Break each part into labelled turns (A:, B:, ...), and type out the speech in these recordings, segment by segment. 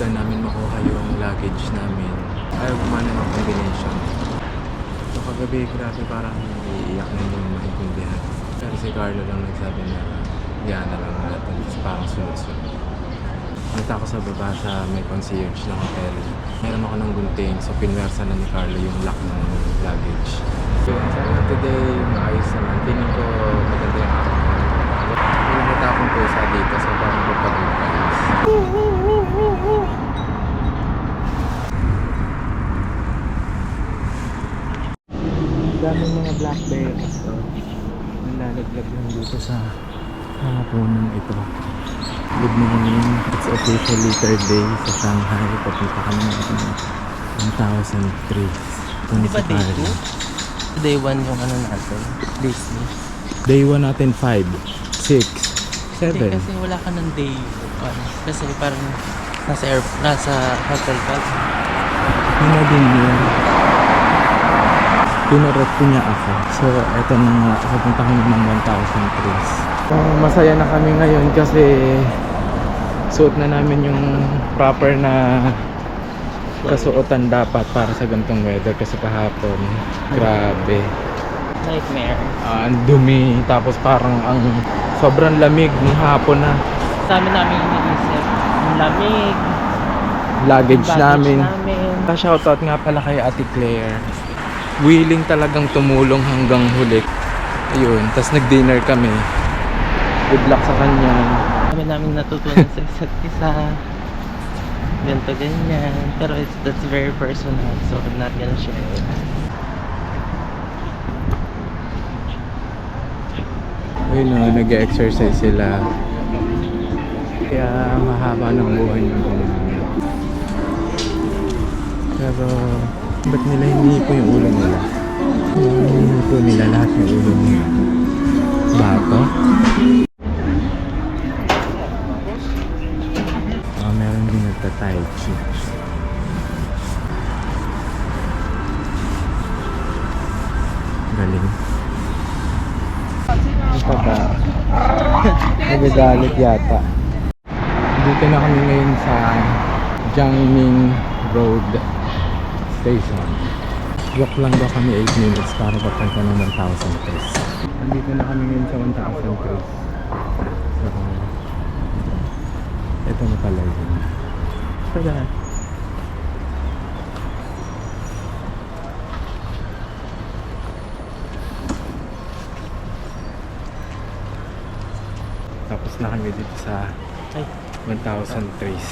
A: after namin makuha yung luggage namin, ay gumana ng combination. So kagabi, grabe parang iiyak na hindi mo maintindihan. Pero si Carlo lang nagsabi na yan na lang natin. Kasi parang sunod-sunod. Punta ako sa baba sa may concierge ng hotel. Meron ako ng gunting, so pinwersa na ni Carlo yung lock ng luggage. So sana today, maayos naman. Tingin ko maganda yung araw. May nakita akong pusa dito, so parang magpag-ayos. Daming mga blackberries. So, nalalaglag lang dito sa mga punong ito. Good morning. It's officially third day sa Shanghai. Papunta kami ng 1,000 trees.
B: Di ba day 2? Day 1 yung ano natin? Disney.
A: Day 1 natin 5, 6, 7.
B: Hindi, kasi wala ka ng day 1. Kasi parang nasa hotel ka.
A: Ano din yun? Pinarot ko niya ako. So, eto na nga. Kapunta kami ng 1,000 trees. Masaya na kami ngayon kasi suot na namin yung proper na kasuotan dapat para sa ganitong weather kasi kahapon grabe
B: Nightmare.
A: ang dumi tapos parang ang sobrang lamig ng hapon na
B: Sa amin namin iniisip yung lamig,
A: luggage
B: yung
A: namin.
B: namin.
A: Shoutout nga pala kay Ate Claire, willing talagang tumulong hanggang huli. Ayun, tas nag-dinner kami. Good luck sa kanya.
B: Kami namin natutunan sa isa't isa. Ganito ganyan. Pero that's very personal, so I'm not gonna share it.
A: Ayun o, nag-exercise sila. Kaya mahaba ng buhay ng mga. Pero ba't nila hinihipo yung ulo nila? Hinihipo nila lahat ng ulo nila. Bato? Meron din nagta-tai chi. Galing. Ito ba? Nagagalit yata. Dito na kami ngayon sa Jiangning Road Station. Walk lang daw kami 8 minutes para papunta ng 1,000 trees. Nandito na kami ngayon sa 1,000 trees. So, ito na pala yun. Tada! Tapos na kami dito sa 1,000 trees.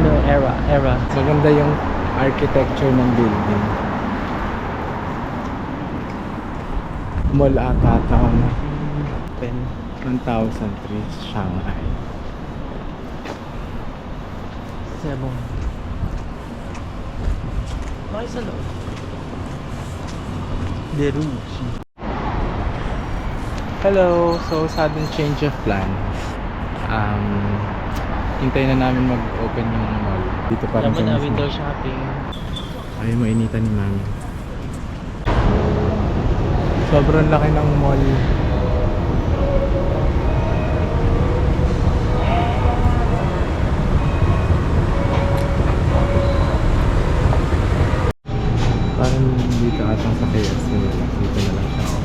B: No, era.
A: Maganda yung architecture ng building. Mall ata town. 1,000 trees, Shanghai.
B: 7. Okay sa loob. Derucci.
A: Hello! So, sudden change of plans. Hintayin na namin mag-open yung mall. Dito pa rin
B: Alam mo na,
A: sa
B: window shopping.
A: Ay, mainitan ni Mami. Sobrang laki ng mall. Parang dito atang sa KFC nila. Dito na lang siya ako.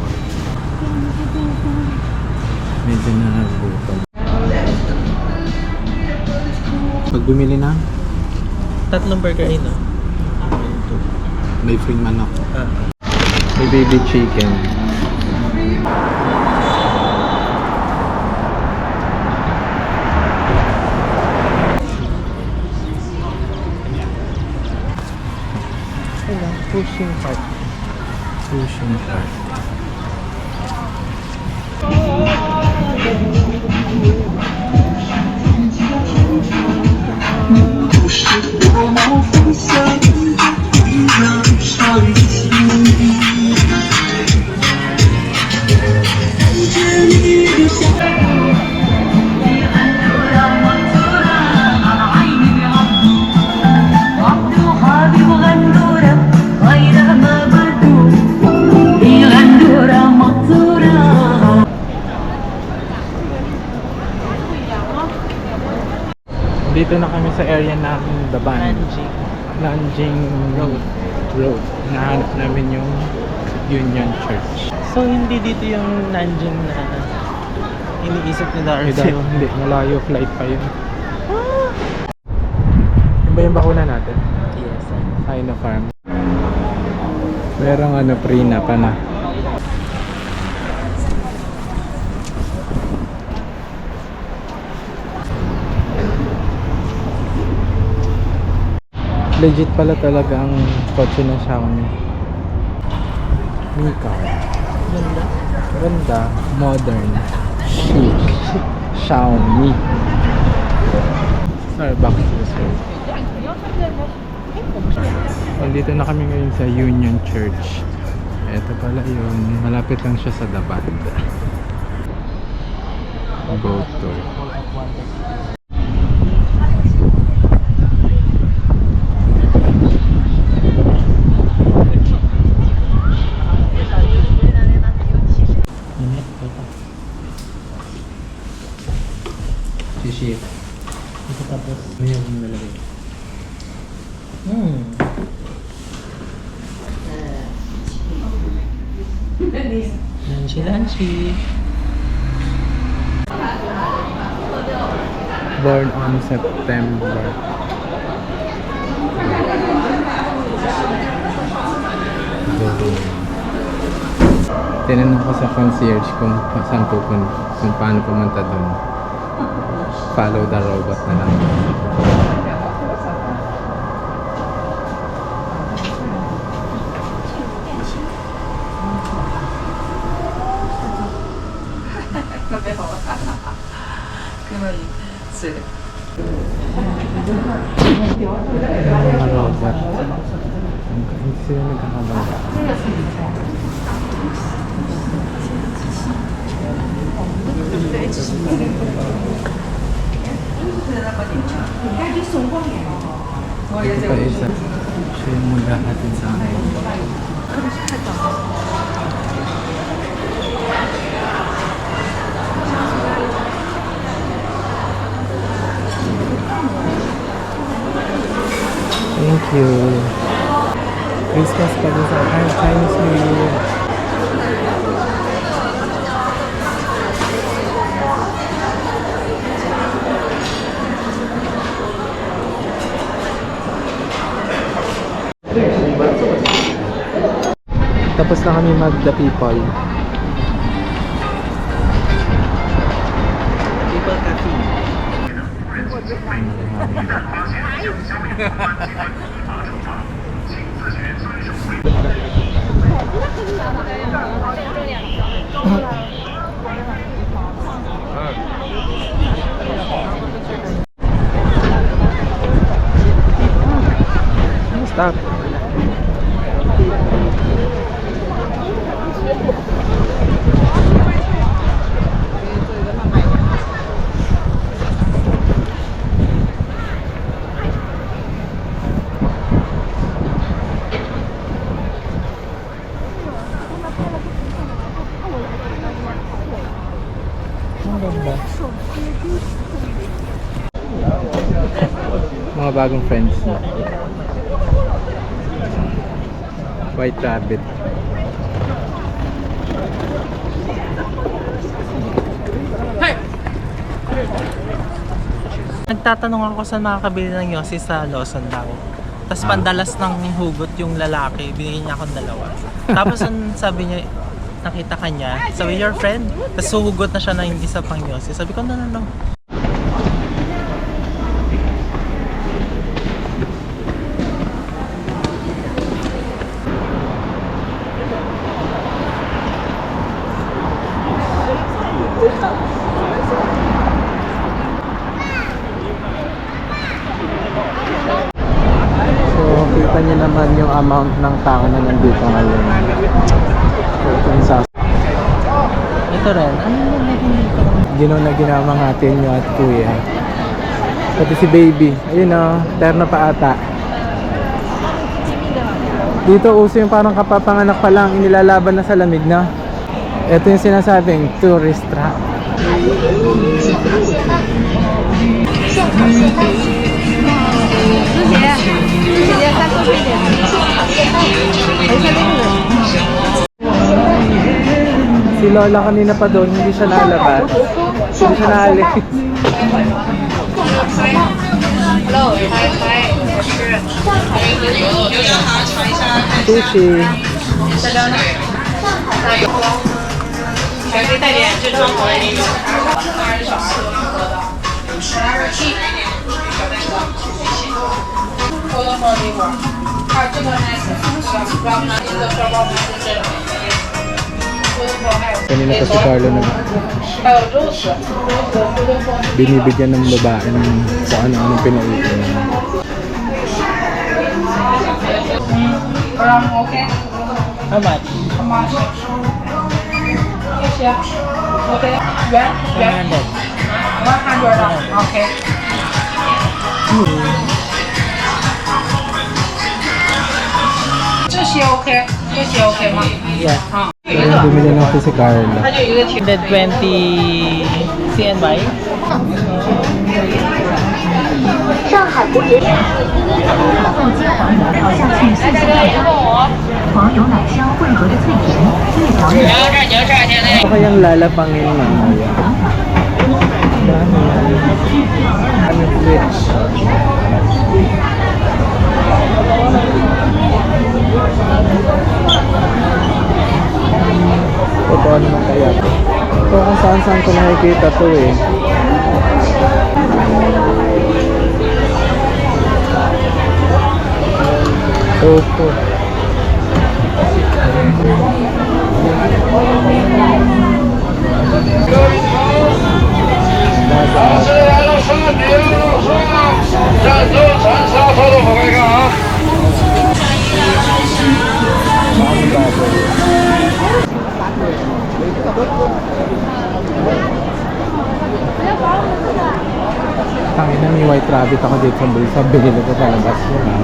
A: Medyo nagutom. Pag bumili na,
B: 3 burger ay no?
A: may free manok.
B: Ah.
A: May baby chicken.
B: Pushing part.
A: Fusion Park.
C: غير
A: Dito na kami sa area ng Daban.
B: Nanjing.
A: Nanjing Road. Nahanap namin yung Union Church.
B: So, hindi dito yung Nanjing na iniisip ni Darcy.
A: Hindi, malayo flight pa yun. Yung ba yung bakuna natin?
B: Yes.
A: Sinopharm. Merong ano, Prina pa na. Legit pala talaga ang kotse ng Xiaomi. Mi car.
B: Ganda.
A: Ganda, modern, chic, Xiaomi. Starbucks resort. Dito na kami ngayon sa Union Church. Ito pala yun, malapit lang siya sa Daban. Boat tour. Shishi.
B: Ito tapos.
A: Ano yung nalagay?
B: Lanchi.
A: Born on September. Tinanong ko sa concierge kung saan pupunta, kung paano pumunta doon. Follow the robot na lang. Mga robot. Hindi sila nagkakabangga. Ito pa isa. Siya yung maghahatid sa akin. Thank you. Christmas pa din sa Chinese New Year. Tapos na kami mag-The People.
B: People Cafe.
A: Stop. Mga bagong friends na. White Rabbit.
B: Nagtatanong ako saan makakabili ng yosi sa Lawson daw. Tapos pandalas ng hugot yung lalaki, binigyan niya akong 2. Tapos ang sabi niya, nakita ka niya, sabi, your friend? Tapos hugot na siya ng isa pang yosi. Sabi ko, no.
A: So, kita niyo naman yung amount ng tao na nandito ngayon. So, kung sa
B: Ito rin, ano yung naging dito?
A: ginaw na ginamang atin nyo at kuya. Pati si baby. Ayun o, terno pa ata. Dito uso yung parang kapapanganak pa lang, inilalaban na sa lamig na. Ito yung sinasabing tourist trap. Lola kanina pa doon, hindi siya nalabas. Hindi siya naalis. Sushi.
C: 全可以带点，就装口味那种。我的火鸡块，还有这个nice，不要拿这个烧包不是这种。
A: Kanina pa si Carlo nag
C: 还有肉丝，
A: binibigyan ng babae ng kung ano-anong pinaitin.
C: OK，
B: How much?
C: 好吗？谢谢。OK， 圆圆
B: 100.
C: 100的 OK。这些 OK， 这些 OK 吗？
B: Yeah.
C: 啊，有一
A: Ayun,
C: 个，
A: bumili na ako si Carlo.
C: 它就有一个铁。
B: 120 CNY.
D: 上海蝴蝶凤鸡黄油调下去细细拌发，黄油奶香混合的脆甜，越嚼越香。
A: Ano kayang lalapangin mamaya? Ano switch? Totoo naman kaya. Ito kung saan ko nakikita to eh. Opo. Tangina, may white rabbit ako dito sa bulsa. Binili ko sa labas yun ah.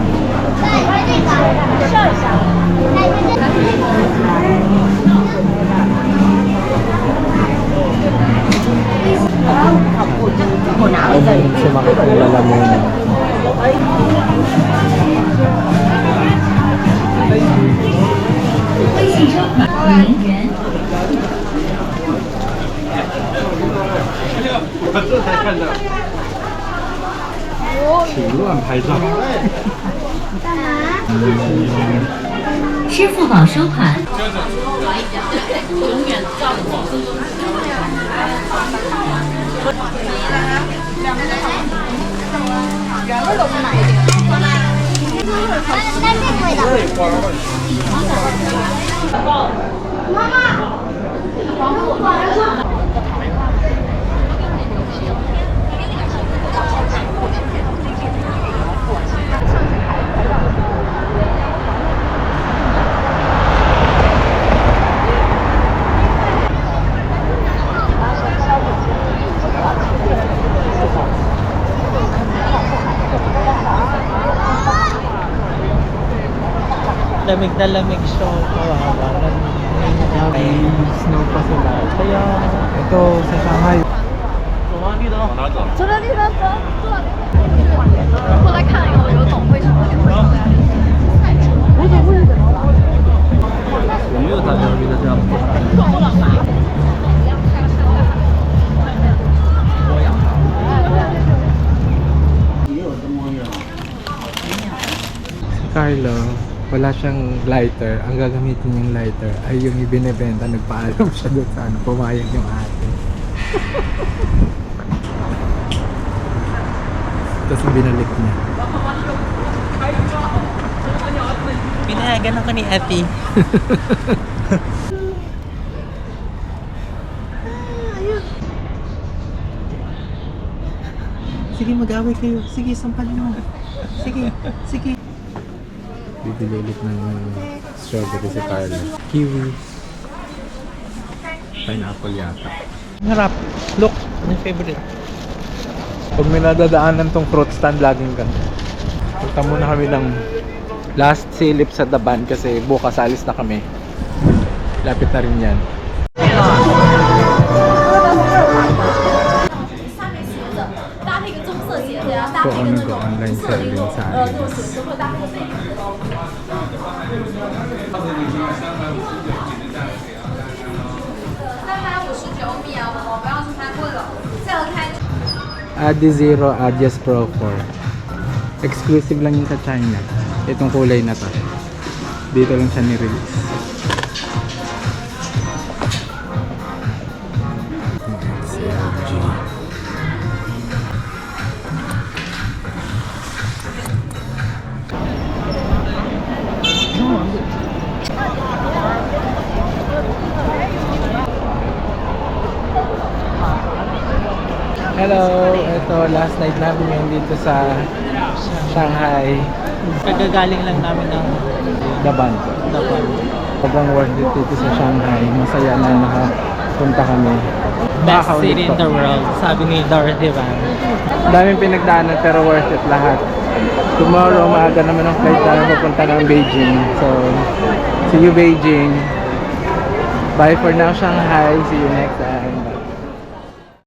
A: Ay, sumakit ang lalamunan.
D: 干嘛？支付宝收款。那这贵的。妈妈。
B: Lamig na lamig siya. Kawawa.
A: May snow pa sila. Kaya ito sa Shanghai.
E: 走这地方走，过来看一个，有总会什么就会出来。
A: 有没有大家觉得这样不Si Carlo, wala siyang lighter. Ang gagamitin niyang lighter ay yung ibinebenta. Nagpaalam siya doon sa ano, pumayag yung ate. Tapos binalik niya.
B: Pinayagan ako ni Ate. Sige, mag-away kayo. Sige, sampalin mo. Sige, sige.
A: Bibili ulit ng strawberry si Carlo. Kiwi. Pineapple yata.
B: Harap. Look, my favorite.
A: Pag may nadadaanan tong fruit stand, laging ganun. Punta muna kami ng last silip sa Daban kasi bukas alis na kami. Lapit na rin yan. So, nag-online selling sa Alice. Adi Zero Adios Pro 4. Exclusive lang yun sa China. Itong kulay na to. Dito lang siya ni-release. Si LG. Hello! Ito, last night namin ngayon dito sa Shanghai.
B: Kagagaling lang namin ng
A: Daban.
B: Daban.
A: Sobrang worth it dito sa Shanghai. Masaya na nakapunta kami.
B: Best
A: Nakakaulit
B: city in
A: pa.
B: the world, sabi ni Dorothy Van.
A: Daming pinagdaanan pero worth it lahat. Tomorrow, maaga naman ang flight namin papunta ng Beijing. So, see you Beijing. Bye for now, Shanghai. See you next time. Bye.